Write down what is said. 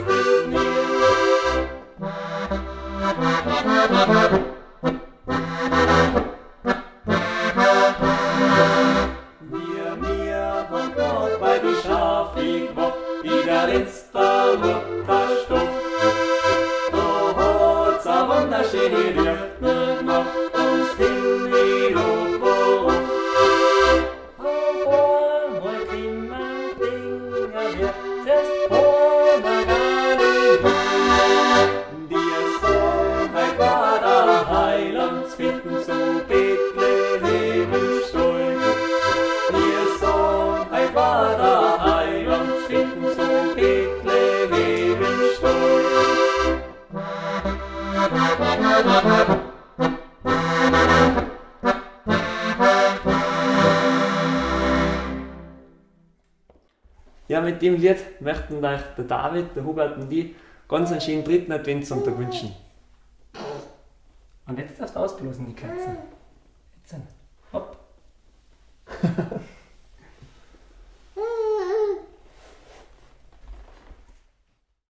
ist mir. Wir haben Gott bei die Schafe gemacht, wie der letzte Mutterstoff. Da hat's a wunderschöne Licht gemacht, uns hin wie Lob. Auf einmal klimmen Dinger her, zuerst ohne gar nicht mehr. Die Sonnheit war der Heilandsfinden zu Bethlehem im Stall. Die Sonnheit war der Heilandsfinden zu Bethlehem im Stall. Ja, mit dem Lied möchten euch der David, der Hubert und ich ganz einen schönen dritten Adventsonntag wünschen. Und jetzt darfst du ausblasen, die Kerzen. Jetzt. Hopp.